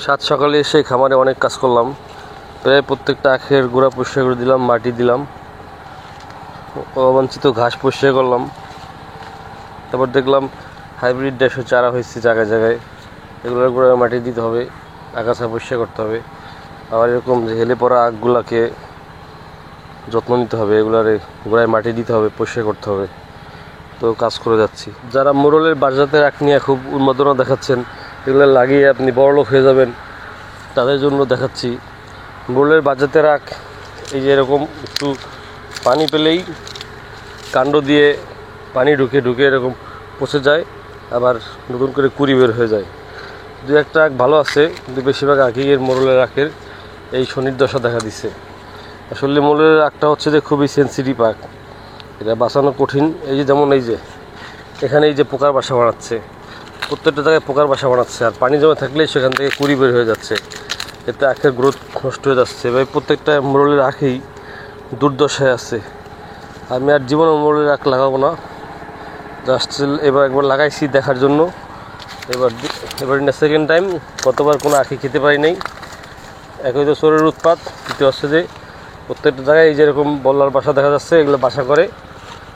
সাত সকালে এসে খামারে অনেক কাজ করলাম। প্রায় প্রত্যেকটা আখের গোড়া পরিষ্কার করে দিলাম, মাটি দিলাম, অবাঞ্ছিত ঘাস পরিষ্কার করলাম। তারপর দেখলাম হাইব্রিড দেশে চারা হয়েছে জায়গায় জায়গায়, এগুলোর গোড়ায় মাটি দিতে হবে, আগাছা পরিষ্কার করতে হবে। আবার এরকম যে হেলে পড়া আখগুলাকে যত্ন নিতে হবে, এগুলার গোড়ায় মাটি দিতে হবে, পরিষ্কার করতে হবে। তো কাজ করে যাচ্ছি। যারা মোরলের বাজাতের আখ নিয়ে খুব উন্মাদনা দেখাচ্ছেন, এগুলো লাগিয়ে আপনি বড়লোক হয়ে যাবেন, তাদের জন্য দেখাচ্ছি। মোরলের বাজাতের আখ এই যে এরকম একটু পানি পেলেই কাণ্ড দিয়ে পানি ঢুকে ঢুকে এরকম পচে যায়, আবার নতুন করে কুড়ি বের হয়ে যায়। দু একটা আখ ভালো আছে, কিন্তু বেশিরভাগ আখই এর মোরলের আখের এই শনির দশা দেখা দিচ্ছে। আসলে মোরলের আখটা হচ্ছে যে খুবই সেন্সিটিভ আখ, এটা বাঁচানো কঠিন। এই যে যেমন এই যে এখানে এই যে পোকার বাসা বানাচ্ছে, প্রত্যেকটা জায়গায় পোকার বাসা বানাচ্ছে, আর পানি জমে থাকলেই সেখান থেকে কুড়ি বের হয়ে যাচ্ছে, এতে আখের গ্রোথ নষ্ট হয়ে যাচ্ছে। এবার প্রত্যেকটা মোরলের আখেই দুর্দশায় আছে। আমি আর জীবনে মোরলের আখ লাগাবো না, জাস্ট এবার একবার লাগাইছি দেখার জন্য। এবার সেকেন্ড টাইম, কতবার কোনো আখি খেতে পারি নাই। একই তো চোরের উৎপাত, দ্বিতীয় হচ্ছে যে প্রত্যেকটা জায়গায় এই যেরকম বল্লার বাসা দেখা যাচ্ছে, এগুলো বাসা করে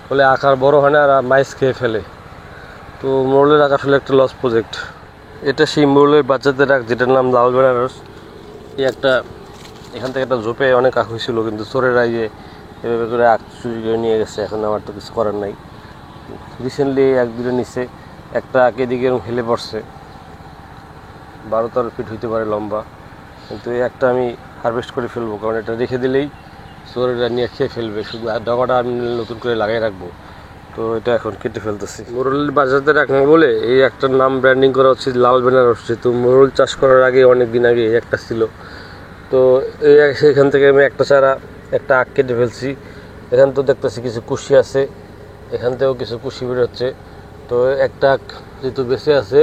বলে আকার বড় হয় না আর মাইস খেয়ে ফেলে। তো মোরলের আখ আসলে একটা লস প্রজেক্ট। এটা সেই মোরলের বাচ্চাদের আখ যেটার নাম লাল বেনারস। এই একটা এখান থেকে একটা ঝোপে অনেক আখ হয়েছিল, কিন্তু চোরেরা যে এভাবে করে আখ চুরি করে নিয়ে গেছে, এখন আমার তো কিছু করার নাই। রিসেন্টলি এক দুটো নিচে একটা আখ এদিকে এরকম হেলে পড়ছে, 12-13 ফিট হইতে পারে লম্বা, কিন্তু এই একটা আমি হারভেস্ট করে ফেলবো, কারণ এটা রেখে দিলেই চোরেরা নিয়ে খেয়ে ফেলবে। শুধু ডগাটা আমি নতুন করে লাগাই রাখবো, তো এটা এখন কেটে ফেলতেছি। মোরলের বাজাতে রাখবো বলে এই একটার নাম ব্র্যান্ডিং করা হচ্ছে লাল বেনারস। যেহেতু মোরল চাষ করার আগে অনেক দিন আগে একটা ছিল, তো এই সেখান থেকে আমি একটা চারা একটা আখ কেটে ফেলছি। এখান তো দেখতেছি কিছু কুশি আছে, এখান থেকেও কিছু কুশি বেরোচ্ছে। তো একটা আখ যেহেতু বেঁচে আছে,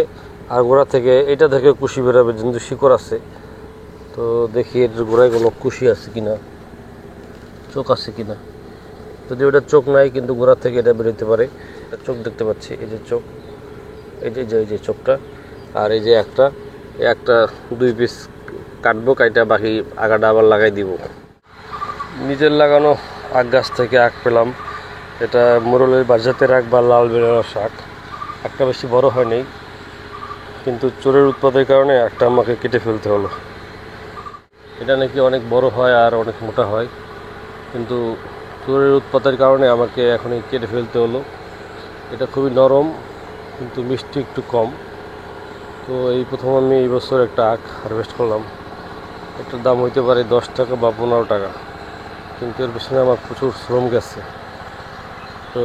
আর গোড়া থেকে এটা থেকে কুশি বেরোবে, কিন্তু শিকড় আছে। তো দেখি এটার গোড়ায় কোনো কুশি আছে কিনা, চোখ আছে কিনা। যদি ওটা চোখ নাই, কিন্তু গোড়া থেকে এটা বেরোতে পারে। চোখ দেখতে পাচ্ছি, এই যে চোখ, এই যে চোখটা, আর এই যে একটা 2 পিস কাটবো, কাইটা বাকি আগাটা আবার লাগাই দিব। নিজের লাগানো আখ গাছ থেকে আখ পেলাম। এটা মোরলের বাজাতের আখ বা লাল বেনারস আখ। একটা বেশি বড় হয়নি, কিন্তু চোরের উৎপাদের কারণে একটা আমাকে কেটে ফেলতে হলো। এটা নাকি অনেক বড় হয় আর অনেক মোটা হয়, কিন্তু চোরের উৎপাতের কারণে আমাকে এখনই কেটে ফেলতে হলো। এটা খুবই নরম, কিন্তু মিষ্টি একটু কম। তো এই প্রথম আমি এই বছর একটা আখ হারভেস্ট করলাম। এটার দাম হইতে পারে 10 টাকা বা 15 টাকা, কিন্তু এর পেছনে আমার প্রচুর শ্রম গেছে। তো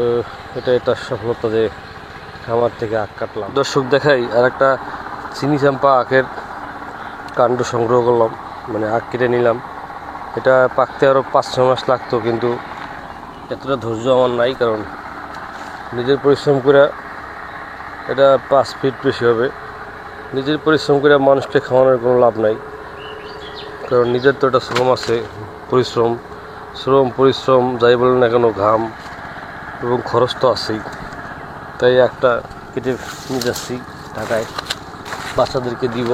এটা সফলতা যে খামার থেকে আখ কাটলাম। দর্শক দেখাই আর একটা চিনি চাম্পা আখের কাণ্ড সংগ্রহ করলাম, মানে আখ কেটে নিলাম। এটা পাকতে আরও 5-6 মাস লাগতো, কিন্তু এতটা ধৈর্য আমার নাই, কারণ নিজের পরিশ্রম করে এটা 5 ফিট বেশি হবে। নিজের পরিশ্রম করে মানুষকে খাওয়ানোর কোনো লাভ নাই, কারণ নিজের তো একটা শ্রম আছে, পরিশ্রম যাই বলেন না কেন, ঘাম এবং খরচ তো আছেই। তাই একটা কেটে নিয়ে যাচ্ছি ঢাকায়, বাচ্চাদেরকে দিব।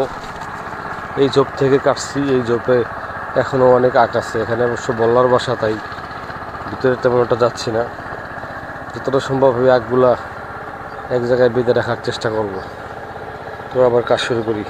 এই ঝোপ থেকে কাটছি, এই ঝোপে এখনও অনেক আখ আছে। এখানে অবশ্য বল্লার বাসা, তাই ভিতরে তেমন একটা যাচ্ছি না। যতটা সম্ভব এই আখগুলা এক জায়গায় বেঁধে রাখার চেষ্টা করব। তো আবার কাজ শুরু করি।